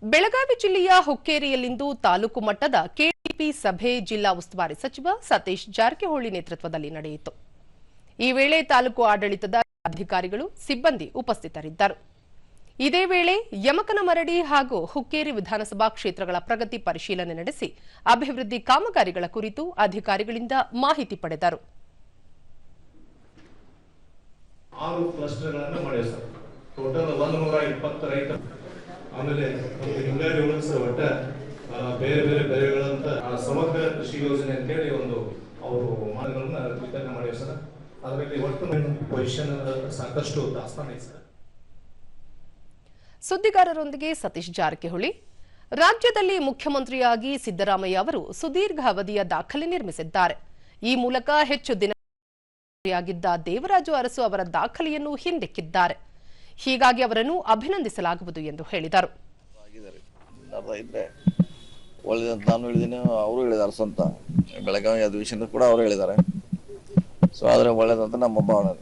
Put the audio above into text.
ಬೆಳಗಾವಿ ಜಿಲ್ಲೆಯ ಹುಕ್ಕೇರಿಯಲ್ಲಿಂದು ತಾಲೂಕು ಮಟ್ಟದ ಕೆಡಿಪಿ ಸಭೆ ಜಿಲ್ಲಾ ಉಸ್ತುವಾರಿ ಸಚಿವ ಸತೀಶ್ ಜಾರಕಿಹೊಳಿ ನೇತೃತ್ವದಲ್ಲಿ ನಡೆಯಿತು. ಈ ವೇಳೆ ತಾಲೂಕು ಆಡಳಿತದ ಅಧಿಕಾರಿಗಳು, ಸಿಬ್ಬಂದಿ ಉಪಸ್ಥಿತರಿದ್ದರು. ಇದೇ ವೇಳೆ ಯಮಕನಮರಡಿ ಹಾಗೂ ಹುಕ್ಕೇರಿ ವಿಧಾನಸಭಾ ಕ್ಷೇತ್ರಗಳ ಪ್ರಗತಿ ಪರಿಶೀಲನೆ ನಡೆಸಿ ಅಭಿವೃದ್ಧಿ ಕಾಮಗಾರಿಗಳ ಕುರಿತು ಅಧಿಕಾರಿಗಳಿಂದ ಮಾಹಿತಿ ಪಡೆದರು. 6 ಕ್ಲಸ್ಟರ್ಗಳನ್ನು ಮಾಡಿವೆ ಸರ್. ಟೋಟಲ್ 120 ರೈತರು, ಆಮೇಲೆ ಹಿಂಗಾರಿ ಒಟ್ಟ ಬೇರೆ ಬೇರೆ ಬೆಳೆಗಳಂತ ಸಮಗ್ರ ಕೃಷಿ ಯೋಜನೆ ಅಂತೇಳಿ ಒಂದು ಅವರು ಮಾನಗಳನ್ನ ವಿತರಣೆ ಮಾಡಿವೆ ಸರ್. ಅದರಲ್ಲಿ ಒಟ್ಟು ಪೊಸಿಷನ್ ಸಾಕಷ್ಟು ದಾಸ್ತಾನ ಇದೆ ಸರ್. ಸುದ್ದಿಗಾರರೊಂದಿಗೆ ಸತೀಶ್ ಜಾರಕಿಹೊಳಿ, ರಾಜ್ಯದಲ್ಲಿ ಮುಖ್ಯಮಂತ್ರಿಯಾಗಿ ಸಿದ್ದರಾಮಯ್ಯ ಅವರು ಸುದೀರ್ಘ ಅವಧಿಯ ದಾಖಲೆ ನಿರ್ಮಿಸಿದ್ದಾರೆ. ಈ ಮೂಲಕ ಹೆಚ್ಚು ದಿನಯಾಗಿದ್ದ ದೇವರಾಜು ಅರಸು ಅವರ ದಾಖಲೆಯನ್ನು ಹಿಂದಿಕ್ಕಿದ್ದಾರೆ. ಹೀಗಾಗಿ ಅವರನ್ನು ಅಭಿನಂದಿಸಲಾಗುವುದು ಎಂದು ಹೇಳಿದರು. ನಾನು ಹೇಳಿದ್ದೀನಿ, ಅವರು ಹೇಳಿದ್ದಾರೆ. ಸ್ವಂತ ಬೆಳಗಾವಿ ಅಧಿವೇಶನ ಕೂಡ ಅವರು ಹೇಳಿದ್ದಾರೆ. ಸೊ ಆದರೆ ಒಳ್ಳೇದಂತ ನಮ್ಮ ಭಾವನೆ.